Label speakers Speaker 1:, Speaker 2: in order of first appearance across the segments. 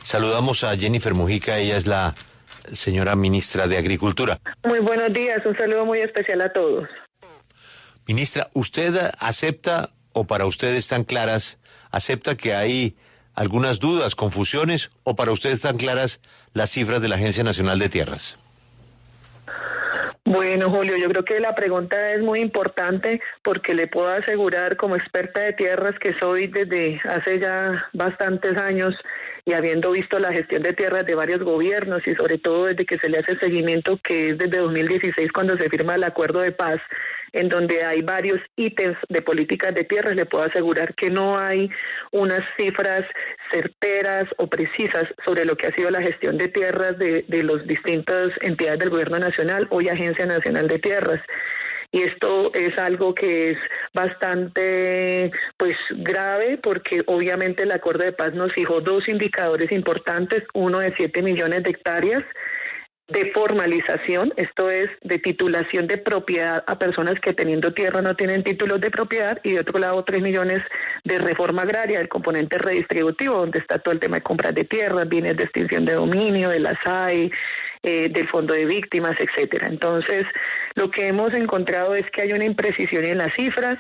Speaker 1: Saludamos a Jennifer Mujica, ella es la señora ministra de Agricultura.
Speaker 2: Muy buenos días, un saludo muy especial a todos.
Speaker 1: Ministra, ¿usted acepta, o para usted están claras, acepta que hay algunas dudas, confusiones, o para usted están claras las cifras de la Agencia Nacional de Tierras?
Speaker 2: Bueno, Julio, yo creo que la pregunta es muy importante porque le puedo asegurar como experta de tierras que soy desde hace ya bastantes años y habiendo visto la gestión de tierras de varios gobiernos y sobre todo desde que se le hace seguimiento, que es desde 2016 cuando se firma el acuerdo de paz, en donde hay varios ítems de políticas de tierras, le puedo asegurar que no hay unas cifras certeras o precisas sobre lo que ha sido la gestión de tierras de las distintas entidades del gobierno nacional, hoy Agencia Nacional de Tierras. Y esto es algo que es bastante grave porque obviamente el acuerdo de paz nos fijó dos indicadores importantes, uno de 7 millones de hectáreas de formalización, esto es de titulación de propiedad a personas que teniendo tierra no tienen títulos de propiedad, y de otro lado 3 millones de reforma agraria, el componente redistributivo, donde está todo el tema de compras de tierras, bienes de extinción de dominio, de la SAE, del fondo de víctimas, etcétera. Entonces, lo que hemos encontrado es que hay una imprecisión en las cifras.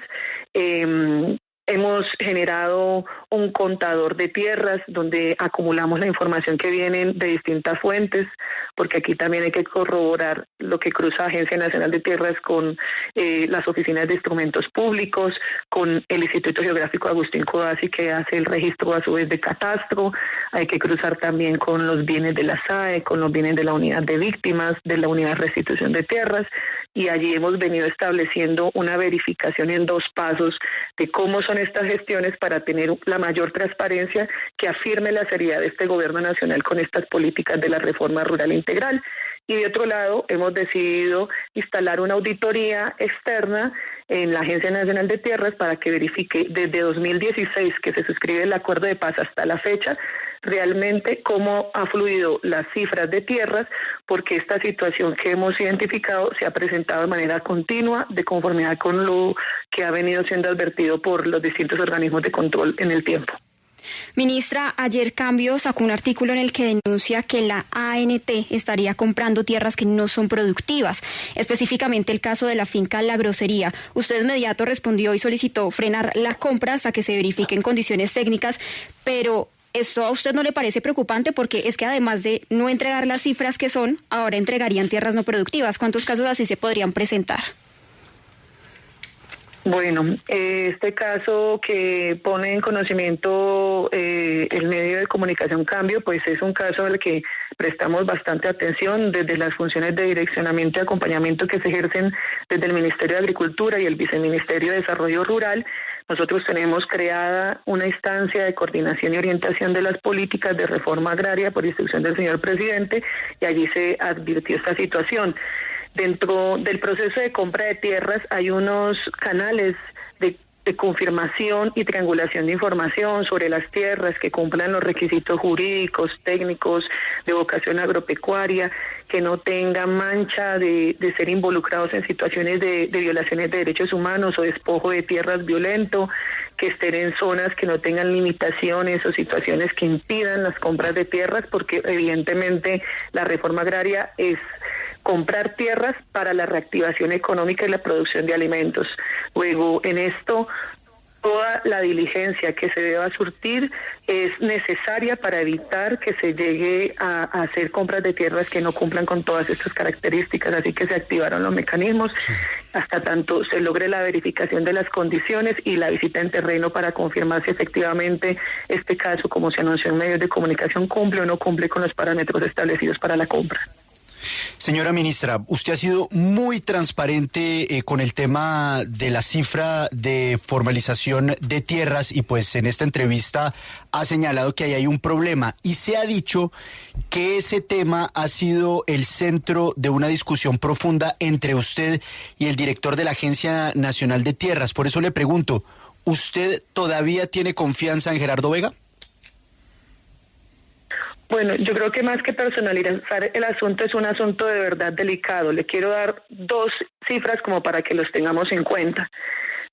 Speaker 2: Hemos generado un contador de tierras donde acumulamos la información que vienen de distintas fuentes, porque aquí también hay que corroborar lo que cruza Agencia Nacional de Tierras con las oficinas de instrumentos públicos, con el Instituto Geográfico Agustín Codazzi, que hace el registro a su vez de catastro. Hay que cruzar también con los bienes de la SAE, con los bienes de la unidad de víctimas, de la unidad de restitución de tierras, y allí hemos venido estableciendo una verificación en 2 pasos de cómo son estas gestiones para tener la mayor transparencia que afirme la seriedad de este gobierno nacional con estas políticas de la reforma rural integral. Y de otro lado, hemos decidido instalar una auditoría externa en la Agencia Nacional de Tierras para que verifique desde 2016 que se suscribe el acuerdo de paz hasta la fecha, realmente cómo ha fluido las cifras de tierras, porque esta situación que hemos identificado se ha presentado de manera continua, de conformidad con lo que ha venido siendo advertido por los distintos organismos de control en el tiempo.
Speaker 3: Ministra, ayer Cambio sacó un artículo en el que denuncia que la ANT estaría comprando tierras que no son productivas, específicamente el caso de la finca La Grosería. Usted de inmediato respondió y solicitó frenar la compra hasta que se verifiquen condiciones técnicas, pero ¿esto a usted no le parece preocupante? Porque es que además de no entregar las cifras que son, ahora entregarían tierras no productivas. ¿Cuántos casos así se podrían presentar?
Speaker 2: Bueno, este caso que pone en conocimiento el medio de comunicación Cambio, pues es un caso al que prestamos bastante atención desde las funciones de direccionamiento y acompañamiento que se ejercen desde el Ministerio de Agricultura y el Viceministerio de Desarrollo Rural. Nosotros tenemos creada una instancia de coordinación y orientación de las políticas de reforma agraria por instrucción del señor presidente, y allí se advirtió esta situación. Dentro del proceso de compra de tierras hay unos canales de confirmación y triangulación de información sobre las tierras que cumplan los requisitos jurídicos, técnicos, de vocación agropecuaria, que no tengan mancha de ser involucrados en situaciones de violaciones de derechos humanos o despojo de tierras violento, que estén en zonas que no tengan limitaciones o situaciones que impidan las compras de tierras, porque evidentemente la reforma agraria es comprar tierras para la reactivación económica y la producción de alimentos. Luego, en esto, toda la diligencia que se deba surtir es necesaria para evitar que se llegue a hacer compras de tierras que no cumplan con todas estas características, así que se activaron los mecanismos hasta tanto se logre la verificación de las condiciones y la visita en terreno para confirmar si efectivamente este caso, como se anunció en medios de comunicación, cumple o no cumple con los parámetros establecidos para la compra.
Speaker 4: Señora ministra, usted ha sido muy transparente con el tema de la cifra de formalización de tierras y pues en esta entrevista ha señalado que ahí hay un problema y se ha dicho que ese tema ha sido el centro de una discusión profunda entre usted y el director de la Agencia Nacional de Tierras. Por eso le pregunto, ¿usted todavía tiene confianza en Gerardo Vega?
Speaker 2: Bueno, yo creo que más que personalizar el asunto es un asunto de verdad delicado. Le quiero dar 2 cifras como para que los tengamos en cuenta.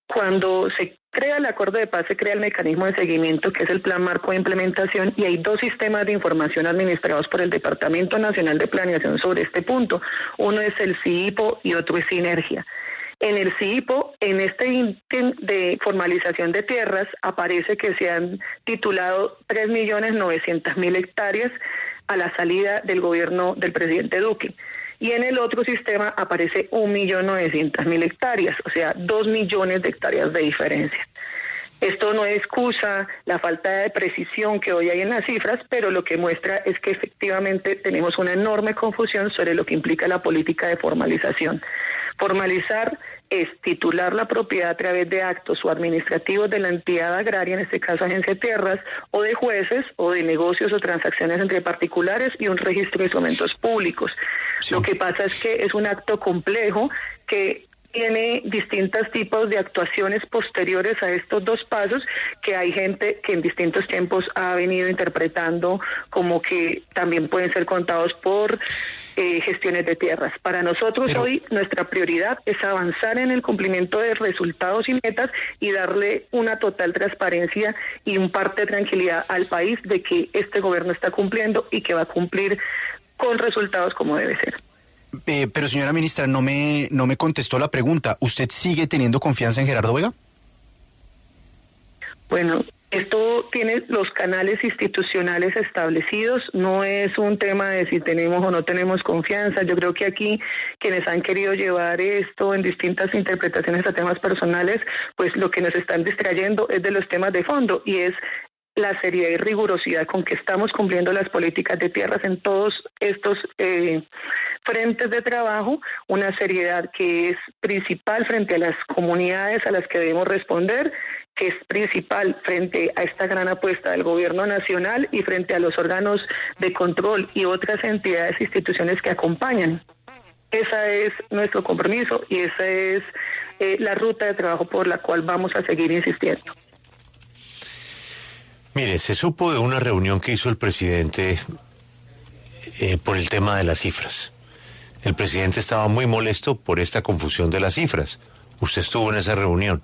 Speaker 2: Cuando se crea el acuerdo de paz, se crea el mecanismo de seguimiento, que es el plan marco de implementación, y hay 2 sistemas de información administrados por el Departamento Nacional de Planeación sobre este punto. Uno es el CIIPO y otro es Sinergia. En el CIIPO, en este ítem de formalización de tierras, aparece que se han titulado 3.900.000 hectáreas a la salida del gobierno del presidente Duque. Y en el otro sistema aparece 1.900.000 hectáreas, o sea, 2 millones de hectáreas de diferencia. Esto no excusa la falta de precisión que hoy hay en las cifras, pero lo que muestra es que efectivamente tenemos una enorme confusión sobre lo que implica la política de formalización. Formalizar es titular la propiedad a través de actos o administrativos de la entidad agraria, en este caso Agencia de Tierras, o de jueces, o de negocios o transacciones entre particulares y un registro de instrumentos públicos. Sí. Lo que pasa es que es un acto complejo que tiene distintos tipos de actuaciones posteriores a estos 2 pasos, que hay gente que en distintos tiempos ha venido interpretando como que también pueden ser contados por gestiones de tierras. Para nosotros hoy nuestra prioridad es avanzar en el cumplimiento de resultados y metas y darle una total transparencia y un parte de tranquilidad al país de que este gobierno está cumpliendo y que va a cumplir con resultados como debe ser.
Speaker 4: Pero señora ministra, no me contestó la pregunta. ¿Usted sigue teniendo confianza en Gerardo Vega?
Speaker 2: Bueno, esto tiene los canales institucionales establecidos, no es un tema de si tenemos o no tenemos confianza. Yo creo que aquí quienes han querido llevar esto en distintas interpretaciones a temas personales, pues lo que nos están distrayendo es de los temas de fondo, y es la seriedad y rigurosidad con que estamos cumpliendo las políticas de tierras en todos estos frentes de trabajo, una seriedad que es principal frente a las comunidades a las que debemos responder, que es principal frente a esta gran apuesta del gobierno nacional y frente a los órganos de control y otras entidades e instituciones que acompañan. Ese es nuestro compromiso y esa es la ruta de trabajo por la cual vamos a seguir insistiendo.
Speaker 1: Mire, se supo de una reunión que hizo el presidente por el tema de las cifras. El presidente estaba muy molesto por esta confusión de las cifras. Usted estuvo en esa reunión.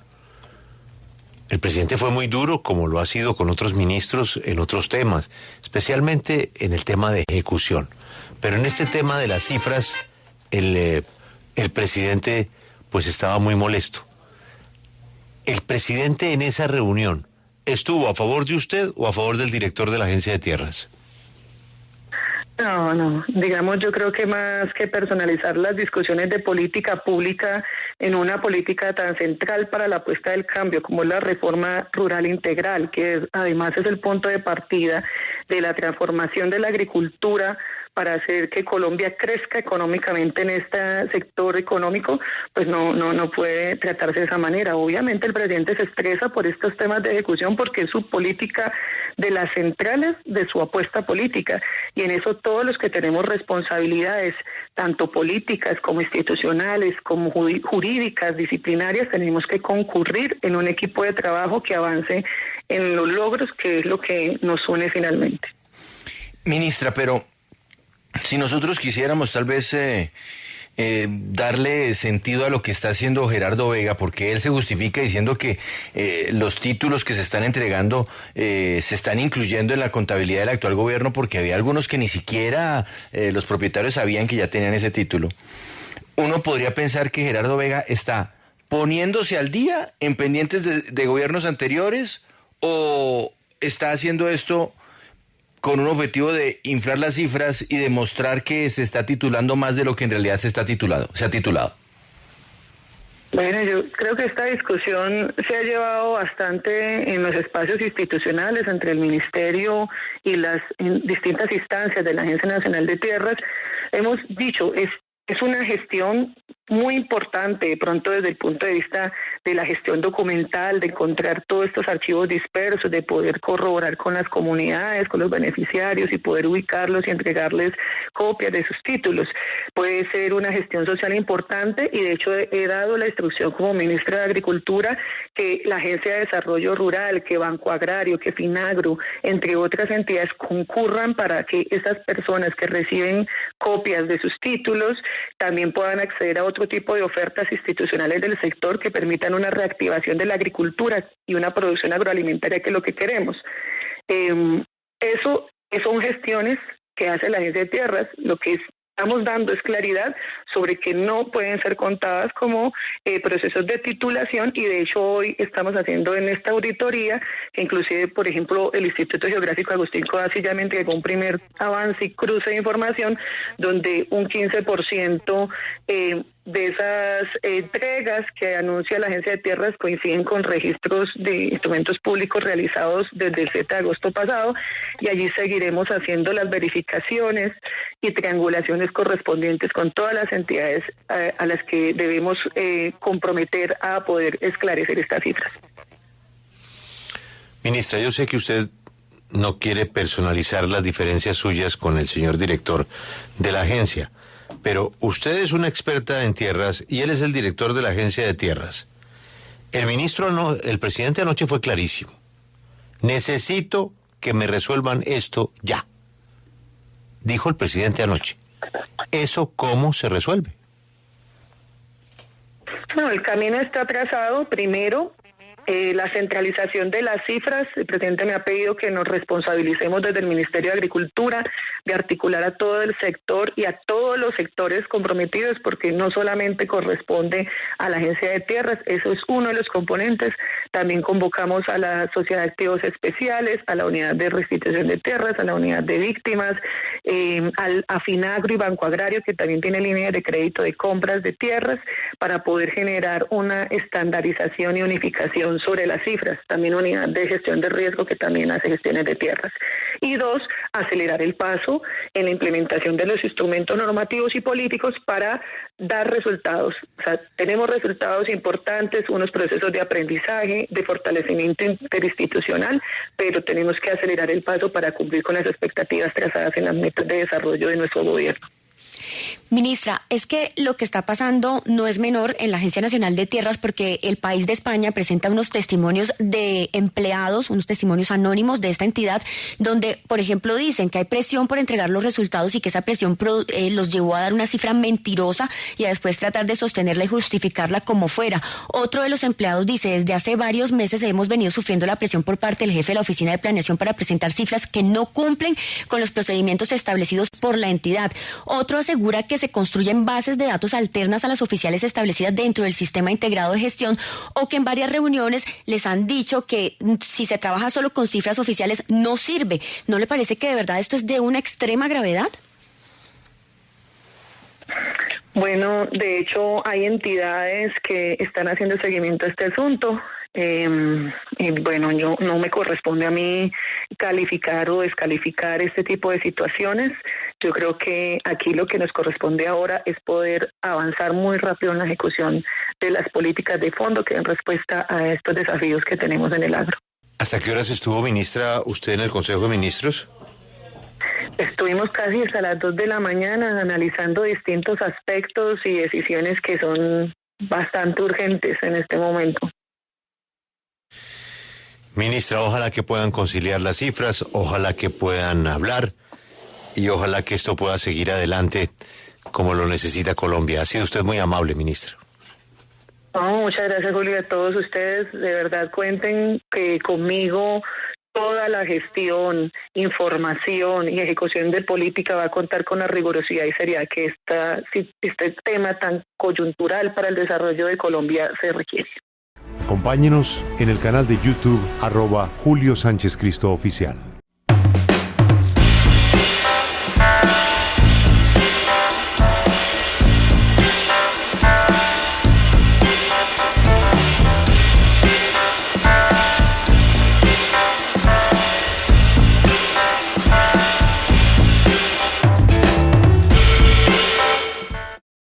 Speaker 1: El presidente fue muy duro, como lo ha sido con otros ministros en otros temas, especialmente en el tema de ejecución. Pero en este tema de las cifras, el presidente pues estaba muy molesto. El presidente en esa reunión, ¿estuvo a favor de usted o a favor del director de la Agencia de Tierras?
Speaker 2: No, digamos, yo creo que más que personalizar las discusiones de política pública en una política tan central para la apuesta del cambio como es la reforma rural integral, que además es el punto de partida de la transformación de la agricultura para hacer que Colombia crezca económicamente en este sector económico, pues no puede tratarse de esa manera. Obviamente el presidente se estresa por estos temas de ejecución porque es su política de las centrales de su apuesta política, y en eso todos los que tenemos responsabilidades, tanto políticas como institucionales, como jurídicas, disciplinarias, tenemos que concurrir en un equipo de trabajo que avance en los logros, que es lo que nos une finalmente.
Speaker 5: Ministra, pero si nosotros quisiéramos tal vez darle sentido a lo que está haciendo Gerardo Vega, porque él se justifica diciendo que los títulos que se están entregando se están incluyendo en la contabilidad del actual gobierno, porque había algunos que ni siquiera los propietarios sabían que ya tenían ese título. Uno podría pensar que Gerardo Vega está poniéndose al día en pendientes de gobiernos anteriores, o está haciendo esto con un objetivo de inflar las cifras y demostrar que se está titulando más de lo que en realidad se ha titulado.
Speaker 2: Bueno, yo creo que esta discusión se ha llevado bastante en los espacios institucionales entre el Ministerio y las distintas instancias de la Agencia Nacional de Tierras. Hemos dicho, es una gestión muy importante, de pronto desde el punto de vista de la gestión documental, de encontrar todos estos archivos dispersos, de poder corroborar con las comunidades, con los beneficiarios y poder ubicarlos y entregarles copias de sus títulos. Puede ser una gestión social importante, y de hecho he dado la instrucción como ministra de Agricultura que la Agencia de Desarrollo Rural, que Banco Agrario, que Finagro, entre otras entidades, concurran para que estas personas que reciben copias de sus títulos también puedan acceder a otro tipo de ofertas institucionales del sector que permitan una reactivación de la agricultura y una producción agroalimentaria, que es lo que queremos. Eso son gestiones que hace la Agencia de Tierras. Lo que estamos dando es claridad sobre que no pueden ser contadas como procesos de titulación, y de hecho hoy estamos haciendo en esta auditoría, que inclusive, por ejemplo, el Instituto Geográfico Agustín Codazzi ya me entregó un primer avance y cruce de información donde un 15% de esas entregas que anuncia la Agencia de Tierras coinciden con registros de instrumentos públicos realizados desde el 7 de agosto pasado, y allí seguiremos haciendo las verificaciones y triangulaciones correspondientes con todas las entidades a las que debemos comprometer a poder esclarecer estas cifras.
Speaker 1: Ministra, yo sé que usted no quiere personalizar las diferencias suyas con el señor director de la agencia, pero usted es una experta en tierras y él es el director de la Agencia de Tierras. El presidente anoche fue clarísimo. Necesito que me resuelvan esto ya. Dijo el presidente anoche. ¿Eso cómo se resuelve?
Speaker 2: No, el camino está trazado. Primero, la centralización de las cifras. El presidente me ha pedido que nos responsabilicemos desde el Ministerio de Agricultura de articular a todo el sector y a todos los sectores comprometidos, porque no solamente corresponde a la Agencia de Tierras, eso es uno de los componentes. También convocamos a la Sociedad de Activos Especiales, a la Unidad de Restitución de Tierras, a la Unidad de Víctimas, a Finagro y Banco Agrario, que también tiene líneas de crédito de compras de tierras, para poder generar una estandarización y unificación sobre las cifras. También Unidad de Gestión de Riesgo, que también hace gestiones de tierras. Y dos, acelerar el paso en la implementación de los instrumentos normativos y políticos para dar resultados. O sea, tenemos resultados importantes, unos procesos de aprendizaje, de fortalecimiento interinstitucional, pero tenemos que acelerar el paso para cumplir con las expectativas trazadas en las metas de desarrollo de nuestro gobierno.
Speaker 6: Ministra, es que lo que está pasando no es menor en la Agencia Nacional de Tierras, porque El País de España presenta unos testimonios de empleados, unos testimonios anónimos de esta entidad, donde, por ejemplo, dicen que hay presión por entregar los resultados y que esa presión los llevó a dar una cifra mentirosa y a después tratar de sostenerla y justificarla como fuera. Otro de los empleados dice: desde hace varios meses hemos venido sufriendo la presión por parte del jefe de la Oficina de Planeación para presentar cifras que no cumplen con los procedimientos establecidos por la entidad. Otro asegura que se construyen bases de datos alternas a las oficiales establecidas dentro del sistema integrado de gestión, o que en varias reuniones les han dicho que si se trabaja solo con cifras oficiales no sirve. ¿No le parece que de verdad esto es de una extrema gravedad?
Speaker 2: Bueno, de hecho hay entidades que están haciendo seguimiento a este asunto. Y bueno, no me corresponde a mí calificar o descalificar este tipo de situaciones. Yo creo que aquí lo que nos corresponde ahora es poder avanzar muy rápido en la ejecución de las políticas de fondo que den respuesta a estos desafíos que tenemos en el agro.
Speaker 1: ¿Hasta qué horas estuvo, ministra, usted en el Consejo de Ministros?
Speaker 2: Estuvimos casi hasta las 2 de la mañana analizando distintos aspectos y decisiones que son bastante urgentes en este momento.
Speaker 1: Ministra, ojalá que puedan conciliar las cifras, ojalá que puedan hablar y ojalá que esto pueda seguir adelante como lo necesita Colombia. Ha sido usted muy amable, ministra.
Speaker 2: No, muchas gracias, Julio, a todos ustedes. De verdad, cuenten que conmigo toda la gestión, información y ejecución de política va a contar con la rigurosidad y seriedad que este tema tan coyuntural para el desarrollo de Colombia se requiere.
Speaker 7: Acompáñenos en el canal de YouTube @Julio Sánchez Cristo Oficial.